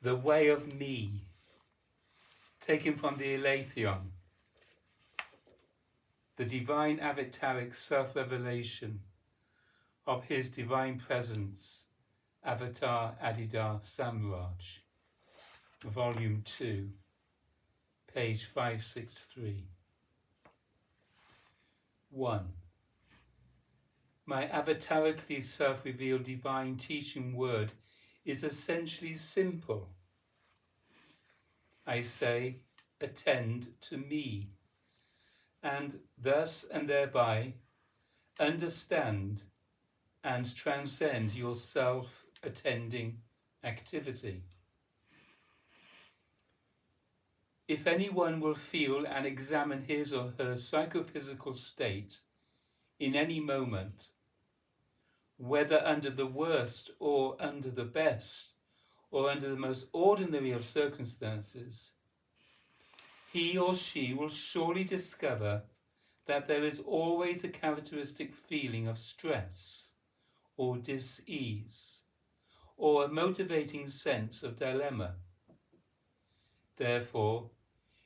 The way of me, taken from the ALETHEON, the divine avataric self-revelation of his divine presence, Avatar Adi Da Samraj, Volume 2, page 563. 1. My avatarically self-revealed divine teaching word is essentially simple. I say, attend to me, and thus and thereby understand and transcend your self-attending activity. If anyone will feel and examine his or her psychophysical state in any moment, whether under the worst or under the best, or under the most ordinary of circumstances, he or she will surely discover that there is always a characteristic feeling of stress or dis-ease, or a motivating sense of dilemma. Therefore,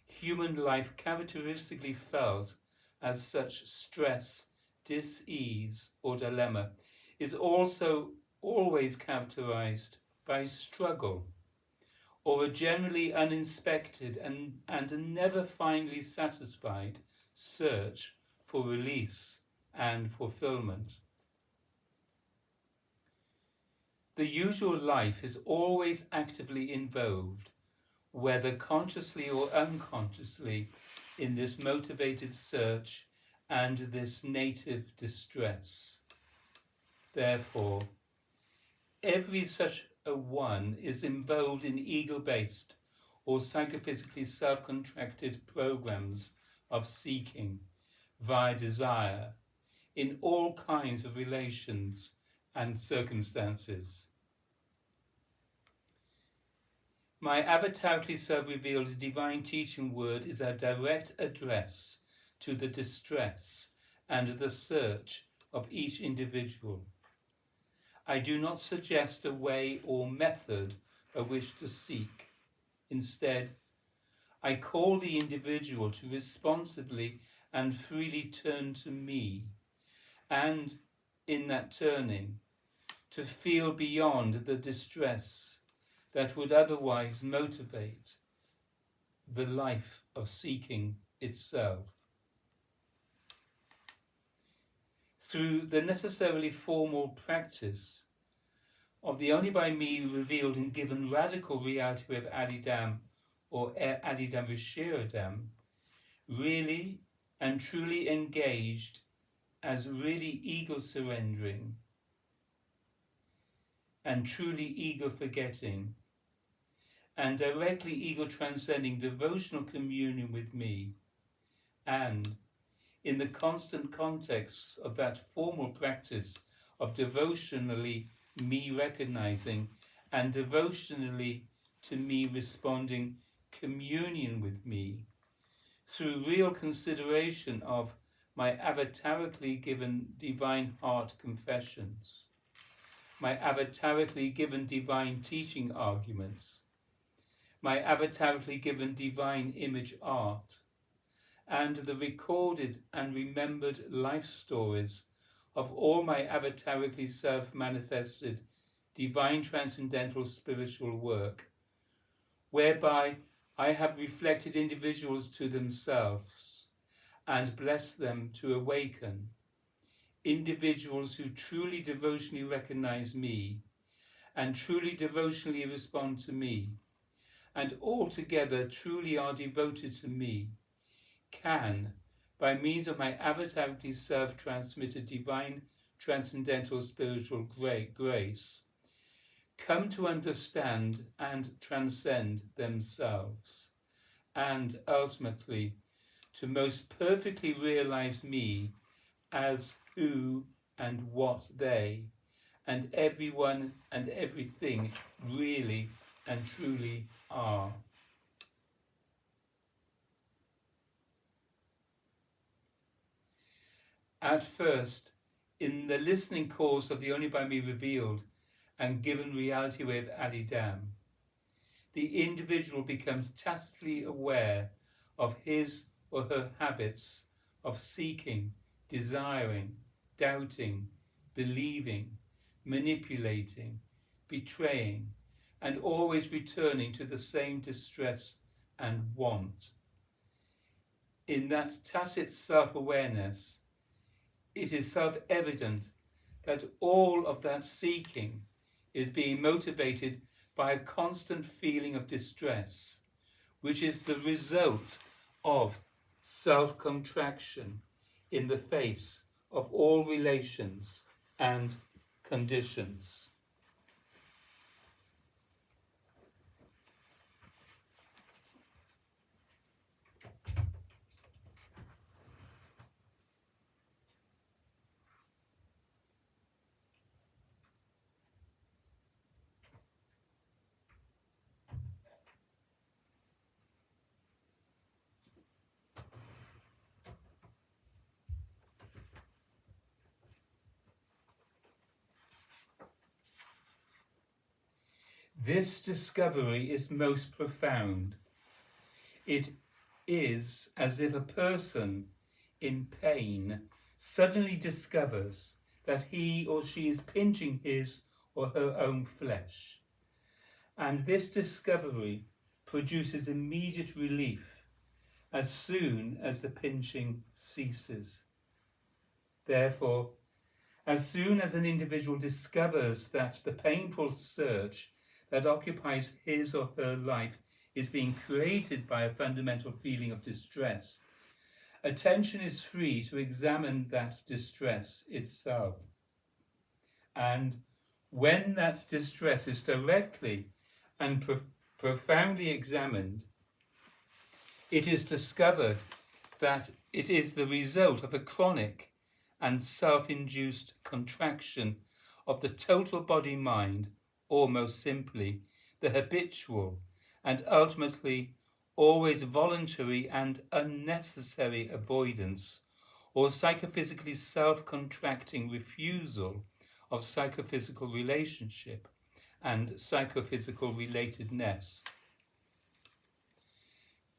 human life characteristically felt as such stress, dis-ease, or dilemma is also always characterized by struggle, or a generally uninspected and a never finally satisfied search for release and fulfillment. The usual life is always actively involved, whether consciously or unconsciously, in this motivated search and this native distress. Therefore, every such a one is involved in ego-based or psychophysically self-contracted programs of seeking via desire in all kinds of relations and circumstances. My avatarically self-revealed divine teaching word is a direct address to the distress and the search of each individual. I do not suggest a way or method by which to seek. Instead, I call the individual to responsively and freely turn to me, and in that turning, to feel beyond the distress that would otherwise motivate the life of seeking itself. Through the necessarily formal practice of the only by me revealed and given radical reality of Adidam or Adidam Vishiradam, really and truly engaged as really ego surrendering and truly ego forgetting and directly ego transcending devotional communion with me, and in the constant context of that formal practice of devotionally me recognizing and devotionally to me responding communion with me, through real consideration of my avatarically given divine heart confessions, my avatarically given divine teaching arguments, my avatarically given divine image art, and the recorded and remembered life stories of all my avatarically self-manifested divine transcendental spiritual work, whereby I have reflected individuals to themselves and blessed them to awaken, individuals who truly devotionally recognize me and truly devotionally respond to me, and altogether truly are devoted to me, can, by means of my avatarically self-transmitted divine transcendental spiritual grace, come to understand and transcend themselves, and ultimately to most perfectly realize me as who and what they and everyone and everything really and truly are. At first, in the listening course of the Only by Me revealed and given reality with Adidam, the individual becomes tacitly aware of his or her habits of seeking, desiring, doubting, believing, manipulating, betraying, and always returning to the same distress and want. In that tacit self-awareness, it is self-evident that all of that seeking is being motivated by a constant feeling of distress, which is the result of self-contraction in the face of all relations and conditions. This discovery is most profound. It is as if a person in pain suddenly discovers that he or she is pinching his or her own flesh. And this discovery produces immediate relief as soon as the pinching ceases. Therefore, as soon as an individual discovers that the painful search that occupies his or her life is being created by a fundamental feeling of distress, attention is free to examine that distress itself. And when that distress is directly and profoundly examined, it is discovered that it is the result of a chronic and self-induced contraction of the total body-mind, or most simply, the habitual and ultimately always voluntary and unnecessary avoidance or psychophysically self-contracting refusal of psychophysical relationship and psychophysical relatedness.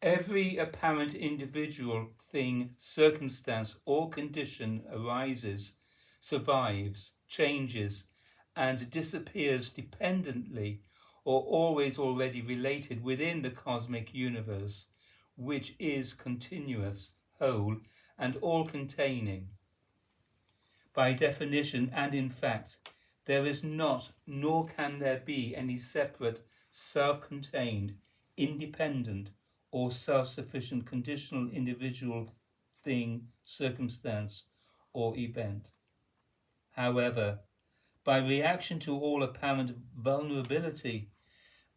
Every apparent individual, thing, circumstance, or condition arises, survives, changes, and disappears dependently or always already related within the cosmic universe, which is continuous, whole, and all-containing. By definition and in fact, there is not, nor can there be, any separate, self-contained, independent, or self-sufficient conditional individual, thing, circumstance, or event. However, by reaction to all apparent vulnerability,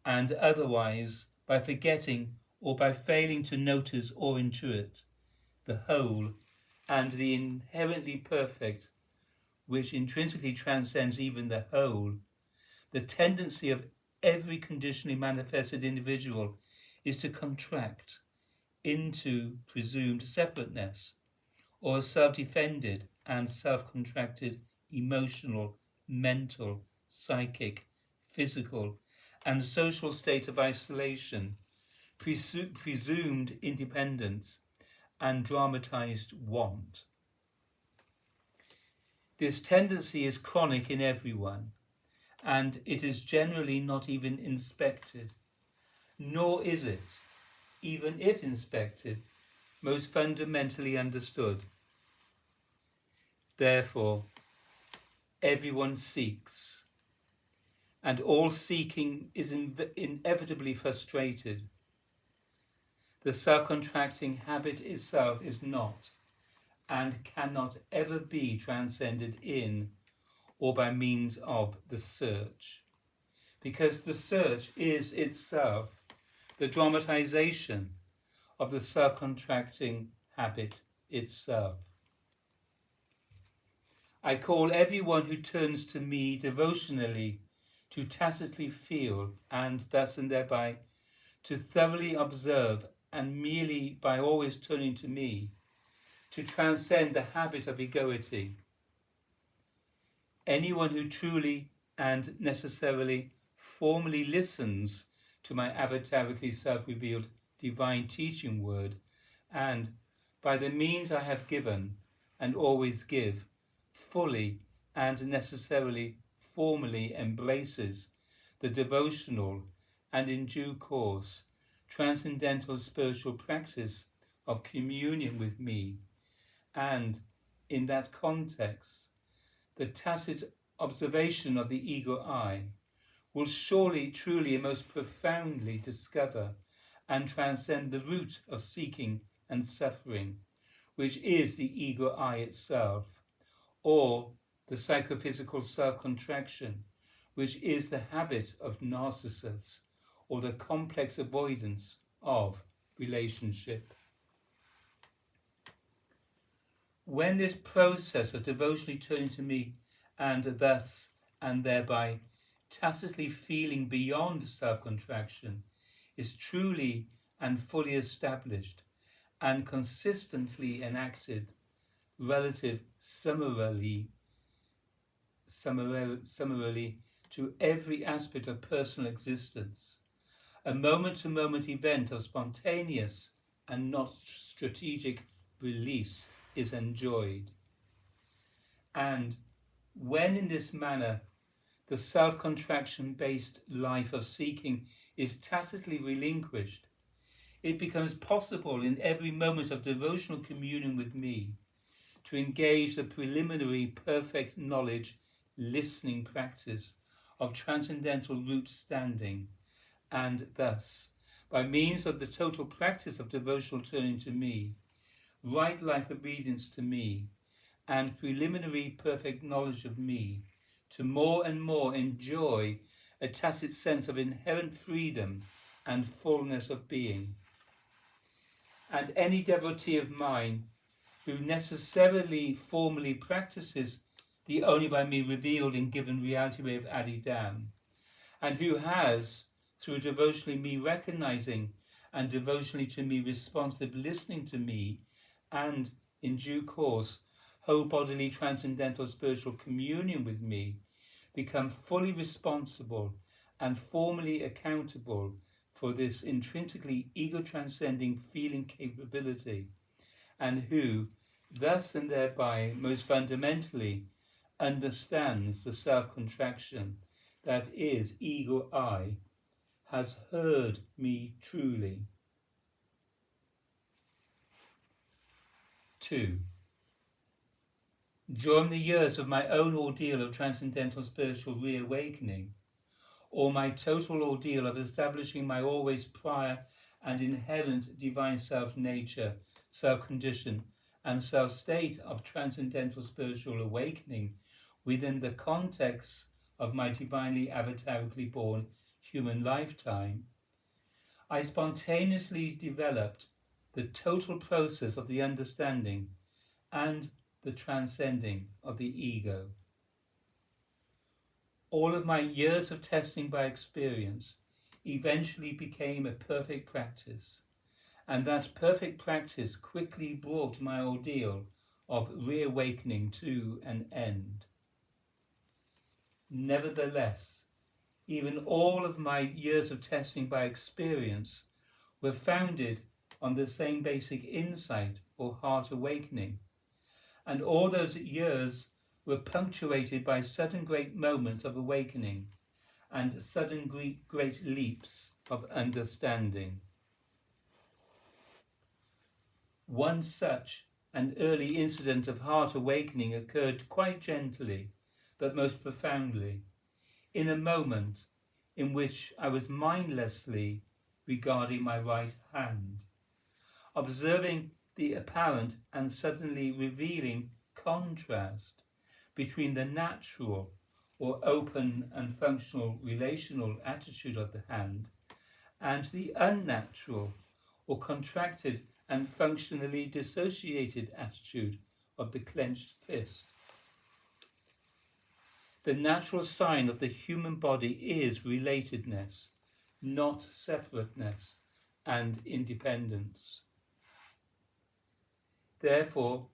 and otherwise by forgetting or by failing to notice or intuit the whole and the inherently perfect, which intrinsically transcends even the whole, the tendency of every conditionally manifested individual is to contract into presumed separateness, or a self-defended and self-contracted emotional, mental, psychic, physical, and social state of isolation, presumed independence, and dramatized want. This tendency is chronic in everyone, and it is generally not even inspected, nor is it, even if inspected, most fundamentally understood. Therefore, everyone seeks, and all seeking is inevitably frustrated. The self-contracting habit itself is not and cannot ever be transcended in or by means of the search, because the search is itself the dramatization of the self-contracting habit itself. I call everyone who turns to me devotionally to tacitly feel and thus and thereby to thoroughly observe, and merely by always turning to me, to transcend the habit of egoity. Anyone who truly and necessarily formally listens to my avatarically self-revealed divine teaching word, and by the means I have given and always give, fully and necessarily formally embraces the devotional and in due course transcendental spiritual practice of communion with me, and in that context the tacit observation of the ego I will surely, truly, and most profoundly discover and transcend the root of seeking and suffering, which is the ego I itself, or the psychophysical self-contraction, which is the habit of narcissus, or the complex avoidance of relationship. When this process of devotionally turning to me and thus and thereby tacitly feeling beyond self-contraction is truly and fully established and consistently enacted relative summarily to every aspect of personal existence, a moment-to-moment event of spontaneous and not strategic release is enjoyed. And when in this manner the self-contraction based life of seeking is tacitly relinquished, it becomes possible in every moment of devotional communion with me to engage the preliminary perfect knowledge listening practice of transcendental root standing, and thus, by means of the total practice of devotional turning to me, right life obedience to me, and preliminary perfect knowledge of me, to more and more enjoy a tacit sense of inherent freedom and fullness of being. And any devotee of mine who necessarily formally practices the only by me revealed and given reality way of Adi Dam, and who has, through devotionally me recognizing and devotionally to me responsive listening to me, and in due course whole bodily transcendental spiritual communion with me, become fully responsible and formally accountable for this intrinsically ego-transcending feeling capability, and who, thus and thereby most fundamentally, understands the self-contraction that is ego I, has heard me truly. 2. During the years of my own ordeal of transcendental spiritual reawakening, or my total ordeal of establishing my always prior and inherent divine self-nature, self-condition, and self-state of transcendental spiritual awakening within the context of my divinely avatarically born human lifetime, I spontaneously developed the total process of the understanding and the transcending of the ego. All of my years of testing by experience eventually became a perfect practice, and that perfect practice quickly brought my ordeal of reawakening to an end. Nevertheless, even all of my years of testing by experience were founded on the same basic insight or heart awakening, and all those years were punctuated by sudden great moments of awakening and sudden great leaps of understanding. One such an early incident of heart awakening occurred quite gently, but most profoundly, in a moment in which I was mindlessly regarding my right hand, observing the apparent and suddenly revealing contrast between the natural or open and functional relational attitude of the hand and the unnatural or contracted and functionally dissociated attitude of the clenched fist. The natural sign of the human body is relatedness, not separateness and independence. Therefore,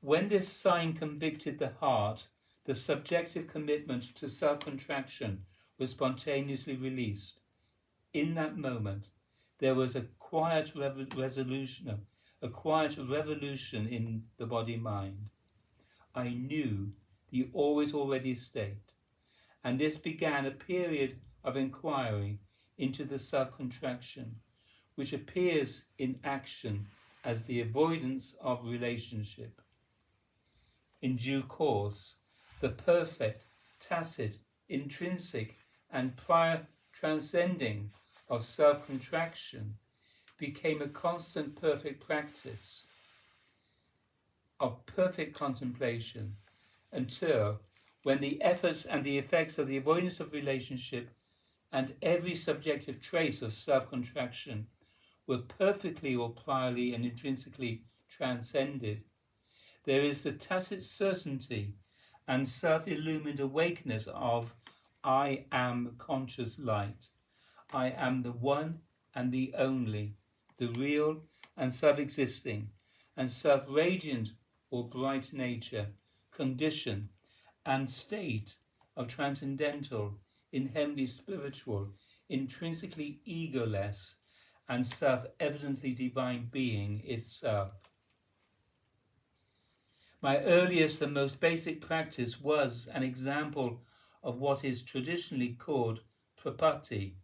when this sign convicted the heart, the subjective commitment to self-contraction was spontaneously released, In that moment, there was a quiet revolution in the body-mind. I knew the always already state, and this began a period of inquiry into the self-contraction, which appears in action as the avoidance of relationship. In due course, the perfect, tacit, intrinsic, and prior transcending of self-contraction became a constant perfect practice of perfect contemplation until, when the efforts and the effects of the avoidance of relationship and every subjective trace of self-contraction were perfectly or priorly and intrinsically transcended, there is the tacit certainty and self-illumined awakeness of I am conscious light. I am the one and the only, the real and self-existing and self-radiant or bright nature, condition and state of transcendental, inherently spiritual, intrinsically egoless and self-evidently divine being itself. My earliest and most basic practice was an example of what is traditionally called prapatti,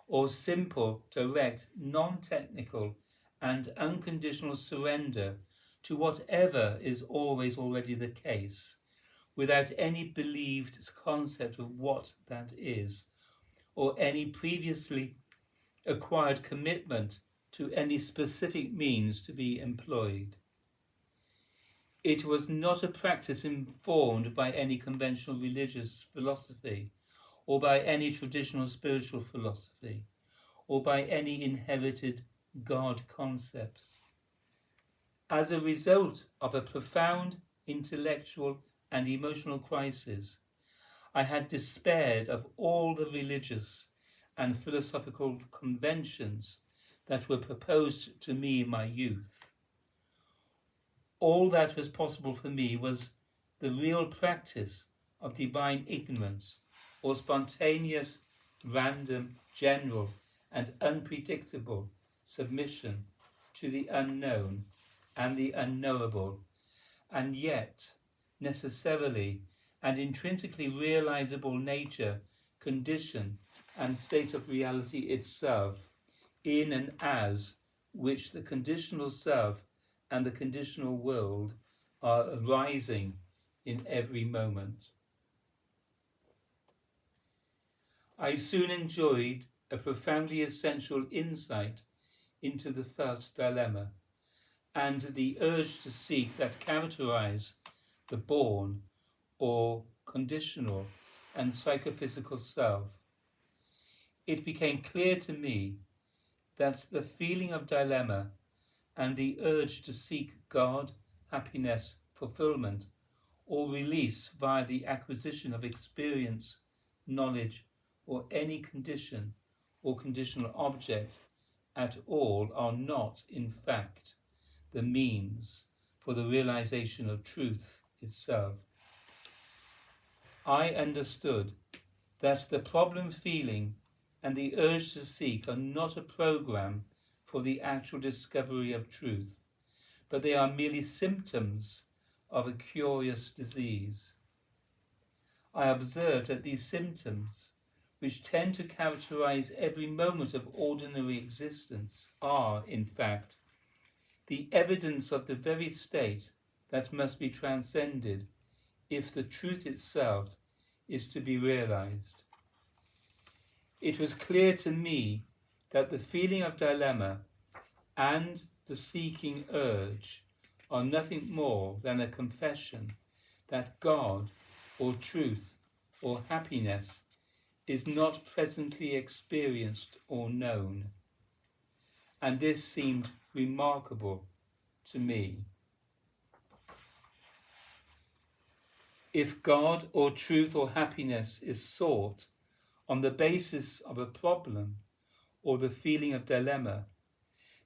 or simple, direct, non-technical and unconditional surrender to whatever is always already the case, without any believed concept of what that is, or any previously acquired commitment to any specific means to be employed. It was not a practice informed by any conventional religious philosophy, or by any traditional spiritual philosophy, or by any inherited God concepts. As a result of a profound intellectual and emotional crisis, I had despaired of all the religious and philosophical conventions that were proposed to me in my youth. All that was possible for me was the real practice of divine ignorance, or spontaneous, random, general, and unpredictable submission to the unknown and the unknowable, and yet necessarily and intrinsically realizable nature, condition, and state of reality itself, in and as which the conditional self and the conditional world are arising in every moment. I soon enjoyed a profoundly essential insight into the felt dilemma and the urge to seek that characterize the born or conditional and psychophysical self. It became clear to me that the feeling of dilemma and the urge to seek God, happiness, fulfillment, or release via the acquisition of experience, knowledge, or any condition or conditional object at all are not, in fact, the means for the realization of truth itself. I understood that the problem feeling and the urge to seek are not a program for the actual discovery of truth, but they are merely symptoms of a curious disease. I observed that these symptoms, which tend to characterize every moment of ordinary existence, are, in fact, the evidence of the very state that must be transcended if the truth itself is to be realized. It was clear to me that the feeling of dilemma and the seeking urge are nothing more than a confession that God, or truth, or happiness is not presently experienced or known. And this seemed remarkable to me. If God, or truth, or happiness is sought on the basis of a problem or the feeling of dilemma,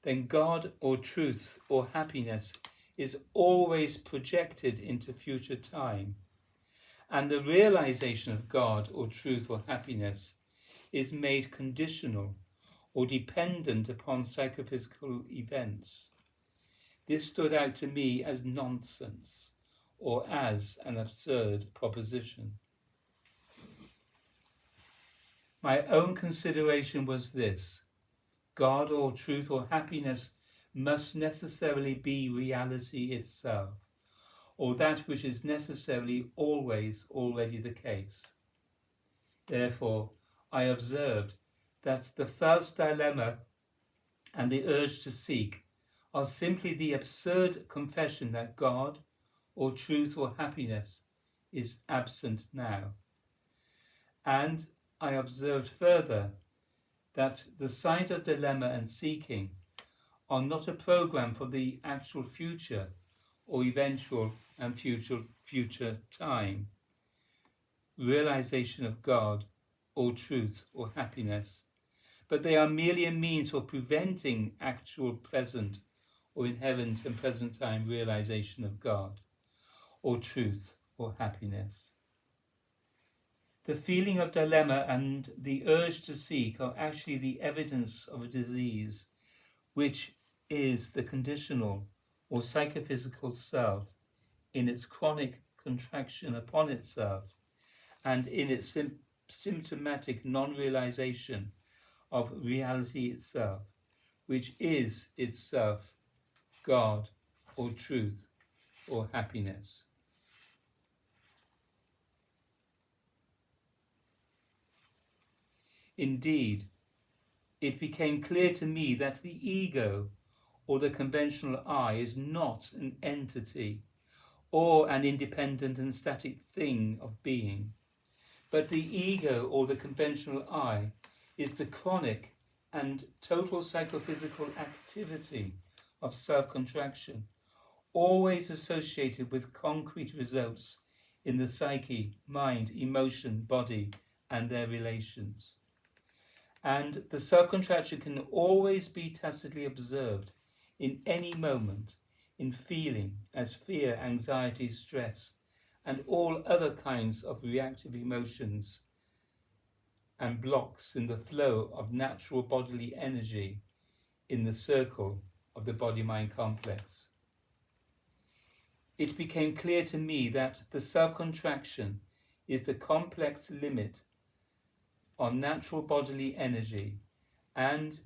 then God, or truth, or happiness is always projected into future time, and the realization of God, or truth, or happiness is made conditional or dependent upon psychophysical events. This stood out to me as nonsense or as an absurd proposition. My own consideration was this: God or truth or happiness must necessarily be reality itself, or that which is necessarily always already the case. Therefore, I observed that the false dilemma and the urge to seek are simply the absurd confession that God, or truth or happiness, is absent now. And I observed further that the signs of dilemma and seeking are not a program for the actual future or eventual and future time, realization of God or truth or happiness, but they are merely a means for preventing actual present or inherent and present time realization of God or truth or happiness. The feeling of dilemma and the urge to seek are actually the evidence of a disease, which is the conditional or psychophysical self in its chronic contraction upon itself and in its symptomatic non-realization of reality itself, which is itself God or truth or happiness. Indeed, it became clear to me that the ego or the conventional I is not an entity or an independent and static thing of being, but the ego or the conventional I is the chronic and total psychophysical activity of self-contraction, always associated with concrete results in the psyche, mind, emotion, body, and their relations. And the self-contraction can always be tacitly observed in any moment in feeling as fear, anxiety, stress, and all other kinds of reactive emotions and blocks in the flow of natural bodily energy in the circle of the body-mind complex. It became clear to me that the self-contraction is the complex limit on natural bodily energy, and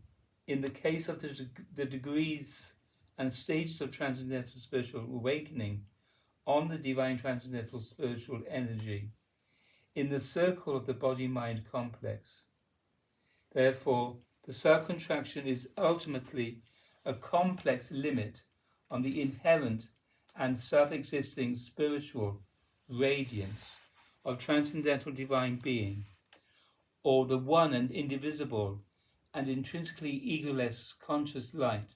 in the case of the degrees and stages of transcendental spiritual awakening on the divine transcendental spiritual energy in the circle of the body-mind complex. Therefore, the self-contraction is ultimately a complex limit on the inherent and self-existing spiritual radiance of transcendental divine being, or the one and indivisible and intrinsically egoless conscious light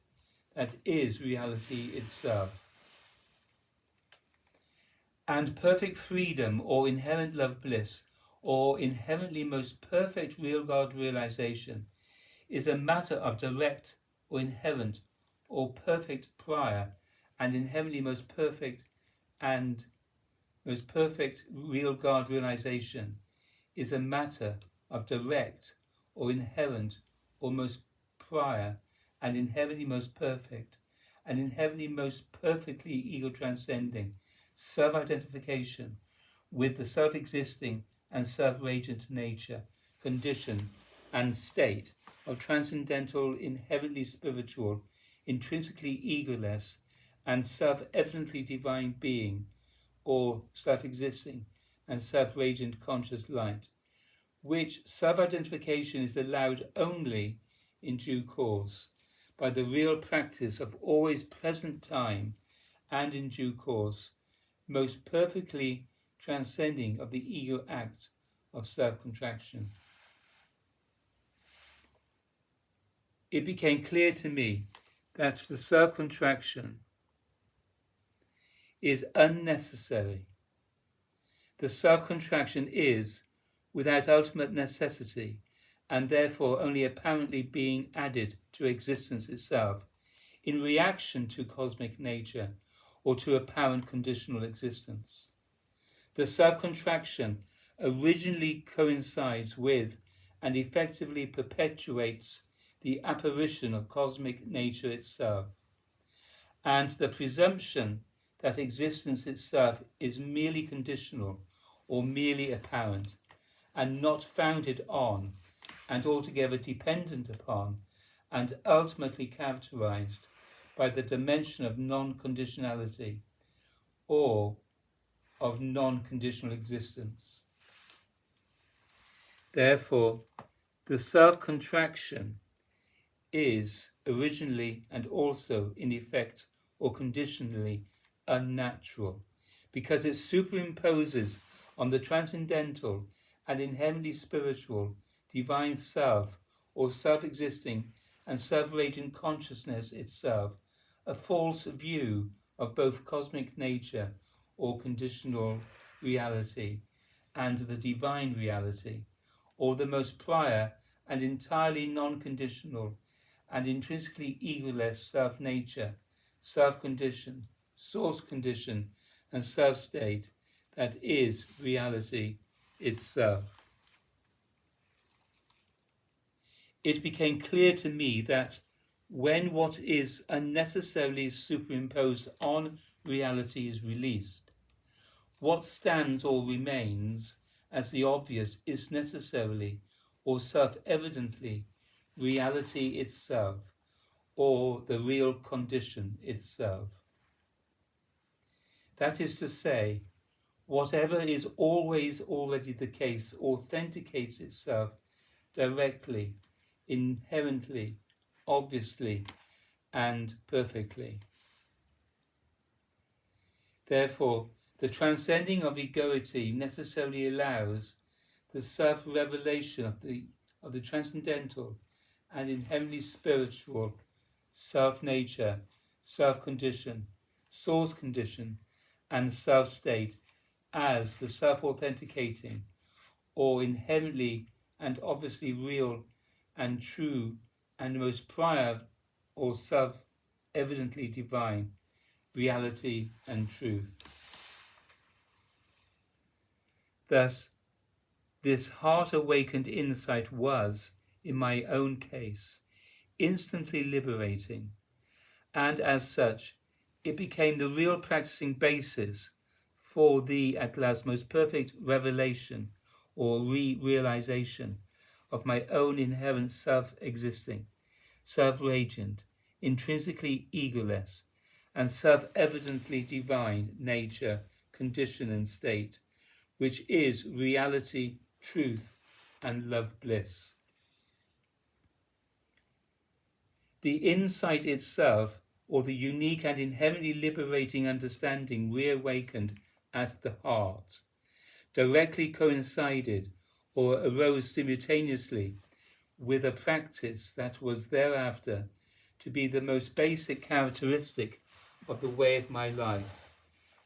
that is reality itself. And perfect freedom or inherent love bliss or inherently most perfect real God realization is a matter of direct or inherent or perfect prior and inherently most perfect real God realization is a matter of direct or inherent or most prior and inherently most perfect and inherently most perfectly ego-transcending self-identification with the self-existing and self-radiant nature, condition, and state of transcendental, inherently spiritual, intrinsically egoless, and self-evidently divine being, or self-existing and self-radiant conscious light, which self-identification is allowed only in due course by the real practice of always present time and in due course most perfectly transcending of the ego act of self-contraction. It became clear to me that the self-contraction is unnecessary. The self-contraction is without ultimate necessity and therefore only apparently being added to existence itself in reaction to cosmic nature or to apparent conditional existence. The self-contraction originally coincides with and effectively perpetuates the apparition of cosmic nature itself, and the presumption that existence itself is merely conditional or merely apparent, and not founded on, and altogether dependent upon, and ultimately characterized by the dimension of non-conditionality or of non-conditional existence. Therefore, the self-contraction is originally and also in effect or conditionally unnatural, because it superimposes on the transcendental and inherently spiritual divine self or self-existing and self-radiant consciousness itself a false view of both cosmic nature or conditional reality and the divine reality, or the most prior and entirely non-conditional and intrinsically egoless self-nature, self-condition, source condition, and self-state that is reality itself. It became clear to me that when what is unnecessarily superimposed on reality is released, what stands or remains as the obvious is necessarily or self-evidently reality itself, or the real condition itself. That is to say, whatever is always already the case authenticates itself directly, inherently, obviously, and perfectly. Therefore, the transcending of egoity necessarily allows the self-revelation of the transcendental and inherently spiritual self-nature, self-condition, source condition, and self-state as the self-authenticating or inherently and obviously real and true and most prior or self-evidently divine reality and truth. Thus, this heart-awakened insight was, in my own case, instantly liberating, and as such, it became the real practicing basis for the at last most perfect revelation or realization of my own inherent self-existing, self-radiant, intrinsically egoless, and self-evidently divine nature, condition, and state, which is reality, truth, and love bliss. The insight itself, or the unique and inherently liberating understanding reawakened at the heart, directly coincided or arose simultaneously with a practice that was thereafter to be the most basic characteristic of the way of my life,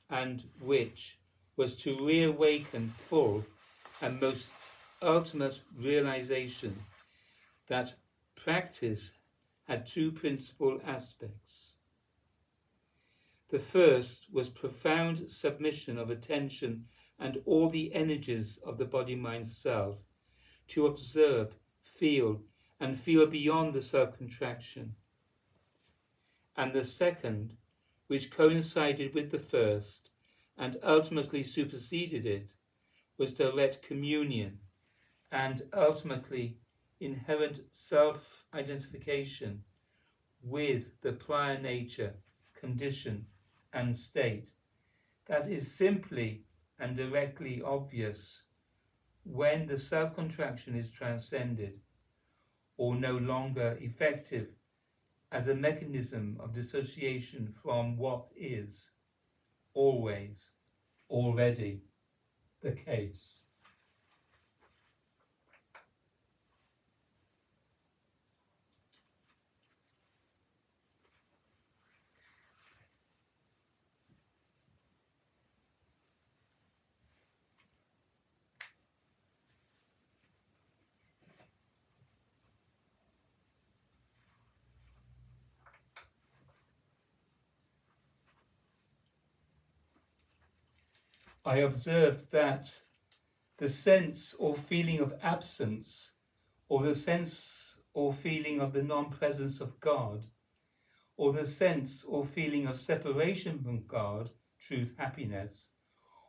and which was to reawaken full and most ultimate realization that practice had two principal aspects. The first was profound submission of attention and all the energies of the body-mind self to observe, feel, and feel beyond the self-contraction. And the second, which coincided with the first and ultimately superseded it, was direct communion and ultimately inherent self-identification with the prior nature, condition, and state that is simply and directly obvious when the self-contraction is transcended or no longer effective as a mechanism of dissociation from what is always already the case. I observed that the sense or feeling of absence or the sense or feeling of the non-presence of God, or the sense or feeling of separation from God, truth, happiness,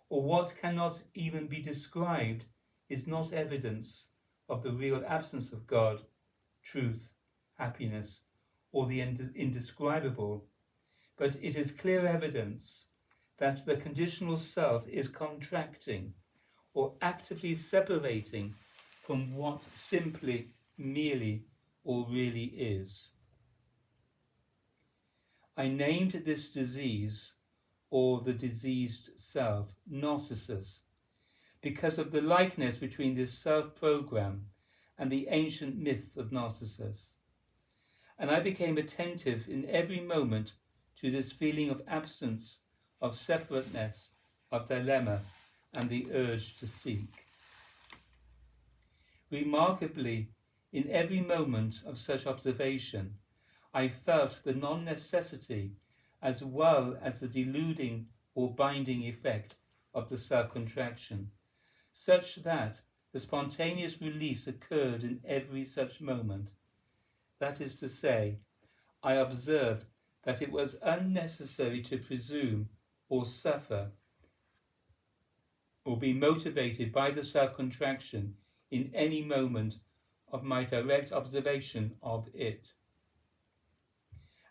or what cannot even be described is not evidence of the real absence of God, truth, happiness, or the indescribable, but it is clear evidence that the conditional self is contracting or actively separating from what simply, merely, or really is. I named this disease, or the diseased self, narcissus, because of the likeness between this self-program and the ancient myth of Narcissus. And I became attentive in every moment to this feeling of absence, of separateness, of dilemma, and the urge to seek. Remarkably, in every moment of such observation, I felt the non-necessity as well as the deluding or binding effect of the self-contraction, such that the spontaneous release occurred in every such moment. That is to say, I observed that it was unnecessary to presume or suffer or be motivated by the self-contraction in any moment of my direct observation of it.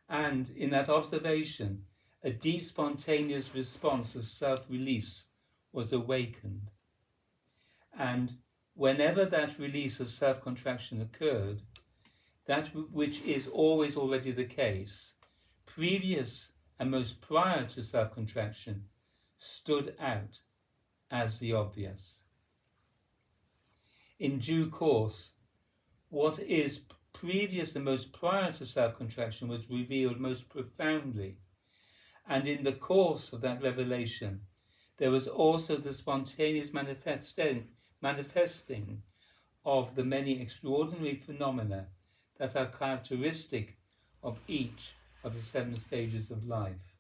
And in that observation, a deep spontaneous response of self-release was awakened. And whenever that release of self-contraction occurred, that which is always already the case, previous and most prior to self-contraction, stood out as the obvious. In due course, what is previous and most prior to self-contraction was revealed most profoundly, and in the course of that revelation, there was also the spontaneous manifesting of the many extraordinary phenomena that are characteristic of each of the 7 stages of life.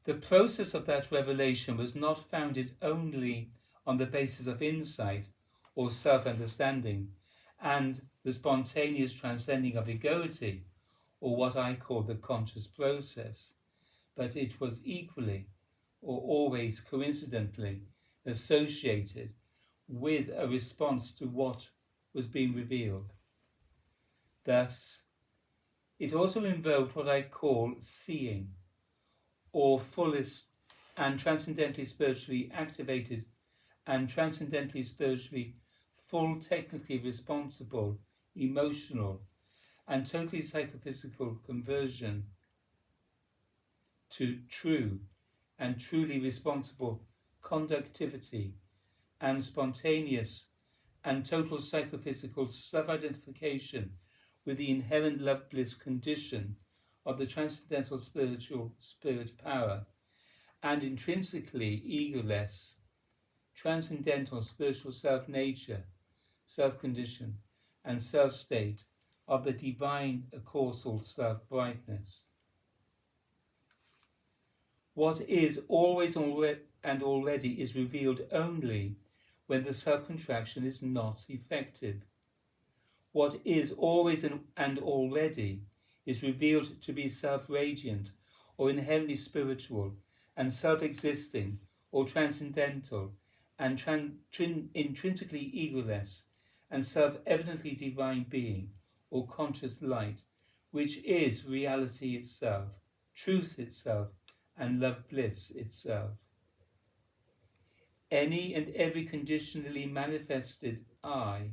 The process of that revelation was not founded only on the basis of insight or self-understanding and the spontaneous transcending of egoity, or what I call the conscious process, but it was equally or always coincidentally associated with a response to what was being revealed. Thus, it also involved what I call seeing, or fullest and transcendently spiritually activated and transcendently spiritually full, technically responsible, emotional, and totally psychophysical conversion to true and truly responsible conductivity and spontaneous and total psychophysical self-identification with the inherent love bliss condition of the transcendental spiritual spirit power and intrinsically egoless transcendental spiritual self-nature, self-condition, and self-state of the divine causal self-brightness. What is always and already is revealed only when the self-contraction is not effective. What is always and already is revealed to be self-radiant or inherently spiritual and self-existing or transcendental and intrinsically egoless and self-evidently divine being or conscious light, which is reality itself, truth itself, and love bliss itself. Any and every conditionally manifested I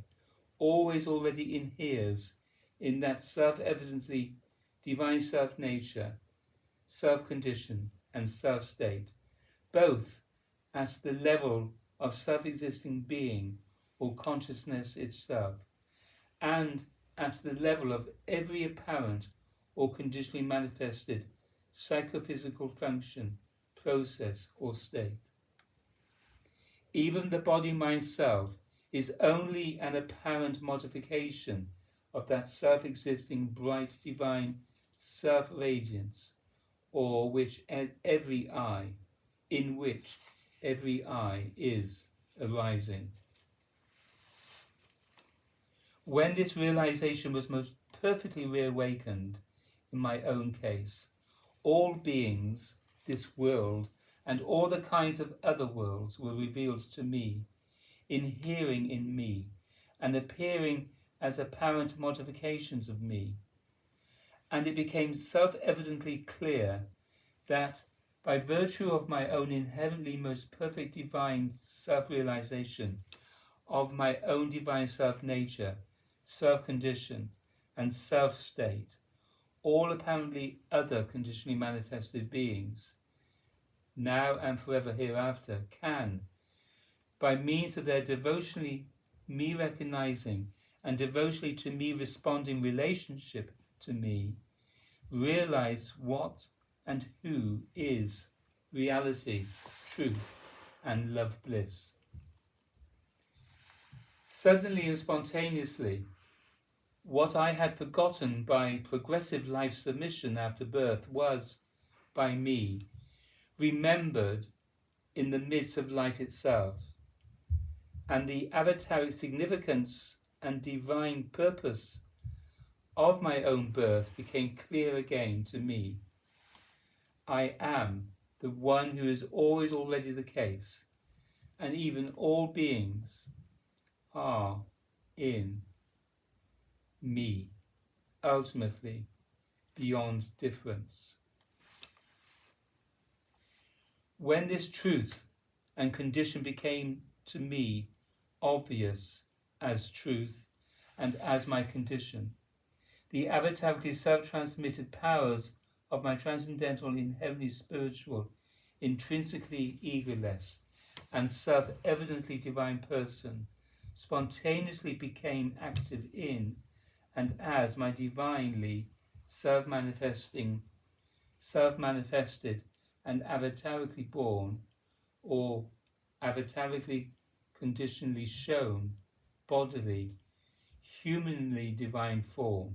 always already inheres in that self-evidently divine self-nature, self-condition, and self-state, both at the level of self-existing being or consciousness itself, and at the level of every apparent or conditionally manifested psychophysical function, process, or state. Even the body-mind self is only an apparent modification of that self-existing bright divine self-radiance, or which every I, in which every I is arising. When this realization was most perfectly reawakened in my own case, all beings, this world, and all the kinds of other worlds were revealed to me, inhering in me, and appearing as apparent modifications of me. And it became self-evidently clear that by virtue of my own inherently most perfect divine self-realization of my own divine self-nature, self-condition, and self-state, all apparently other conditionally manifested beings, now and forever hereafter, can, by means of their devotionally me recognizing and devotionally to me responding relationship to me, realize what and who is reality, truth, and love bliss. Suddenly and spontaneously, what I had forgotten by progressive life submission after birth was, by me, remembered in the midst of life itself, and the avataric significance and divine purpose of my own birth became clear again to me. I am the one who is always already the case, and even all beings are in me, ultimately beyond difference. When this truth and condition became to me obvious as truth and as my condition, the avatarically self-transmitted powers of my transcendental, inherently spiritual, intrinsically egoless, and self-evidently divine person spontaneously became active in and as my divinely self-manifested and avatarically born, or avatarically conditionally shown, bodily, human divine form,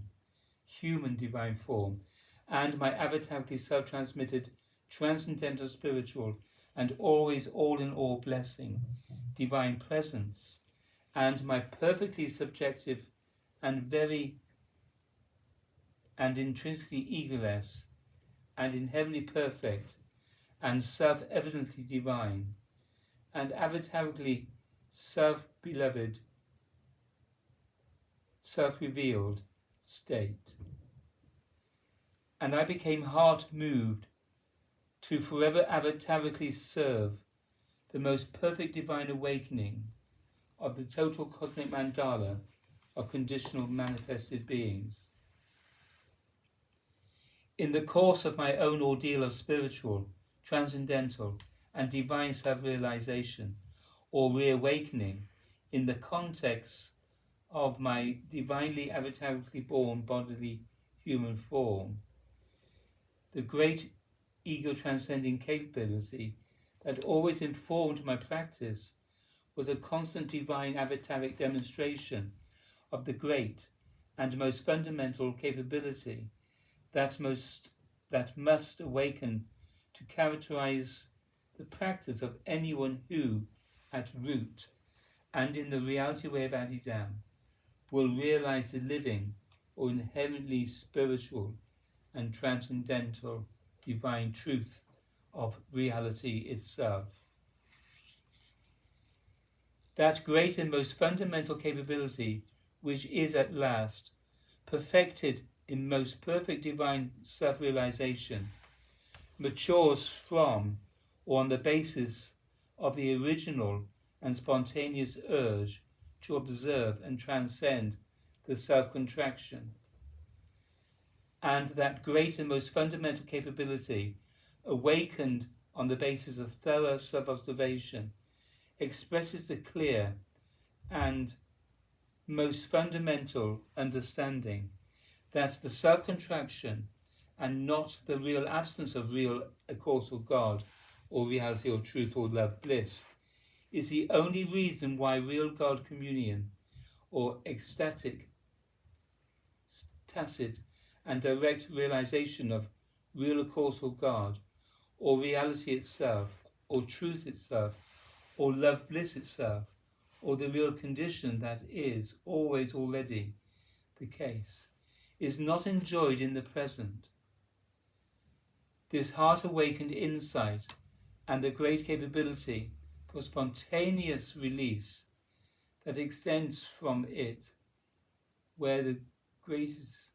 and my avatarically self-transmitted, transcendental spiritual, and always all-in-all blessing, divine presence, and my perfectly subjective and very and intrinsically egoless and inherently perfect and self-evidently divine and avatarically self-beloved, self-revealed state. And I became heart-moved to forever avatarically serve the most perfect divine awakening of the total cosmic mandala of conditional manifested beings. In the course of my own ordeal of spiritual, transcendental, and divine self-realization, or reawakening, in the context of my divinely avatarically born bodily human form, the great ego-transcending capability that always informed my practice was a constant divine avataric demonstration of the great and most fundamental capability that must awaken to characterize the practice of anyone who, at root and in the reality way of Adi Da, will realize the living or inherently spiritual and transcendental divine truth of reality itself. That great and most fundamental capability, which is at last perfected in most perfect divine self-realization, matures from or on the basis of the original and spontaneous urge to observe and transcend the self-contraction. And that great and most fundamental capability, awakened on the basis of thorough self-observation, expresses the clear and most fundamental understanding that the self-contraction and not the real absence of real causal God or reality or truth or love bliss is the only reason why real God communion or ecstatic, tacit and direct realization of real causal God or reality itself or truth itself or love bliss itself or the real condition that is always already the case, is not enjoyed in the present. This heart-awakened insight and the great capability for spontaneous release that extends from it, where the greatest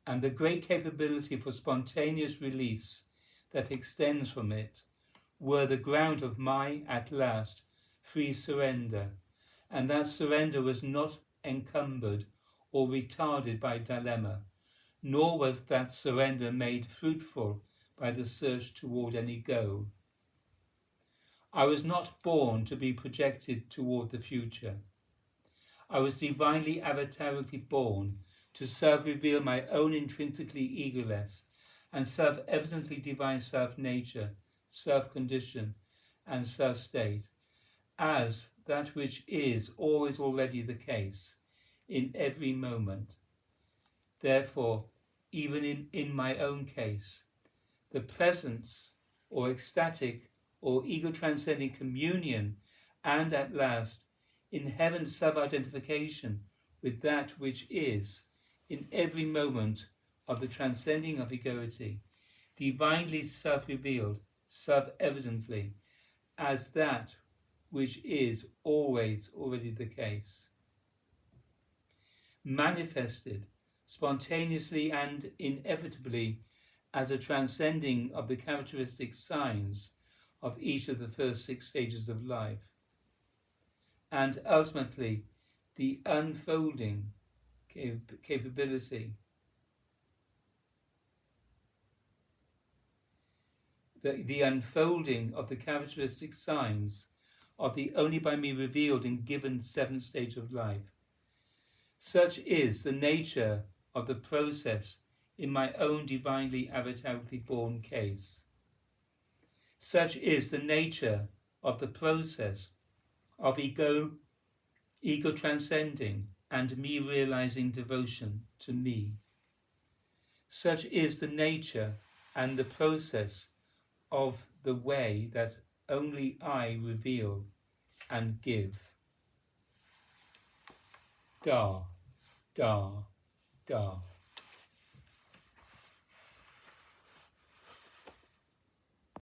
and the great capability for spontaneous release that extends from it, were the ground of my, at last, free surrender, and that surrender was not encumbered or retarded by dilemma, nor was that surrender made fruitful by the search toward any goal. I was not born to be projected toward the future. I was divinely avatarically born to self-reveal my own intrinsically egoless and self-evidently divine self-nature, self-condition, and self-state, as that which is always already the case, in every moment. Therefore, even in my own case, the presence or ecstatic or ego-transcending communion and, at last, inherent self-identification with that which is, in every moment of the transcending of egoity, divinely self-revealed, self-evidently, as that which is always already the case. Manifested spontaneously and inevitably as a transcending of the characteristic signs of each of the first 6 stages of life, and ultimately the unfolding capability, the unfolding of the characteristic signs of the only by me revealed and given 7th stage of life. Such is the nature of the process in my own divinely avatarically born case. Such is the nature of the process of ego transcending and me realizing devotion to me. Such is the nature and the process of the way that only I reveal and give. Da, da, da.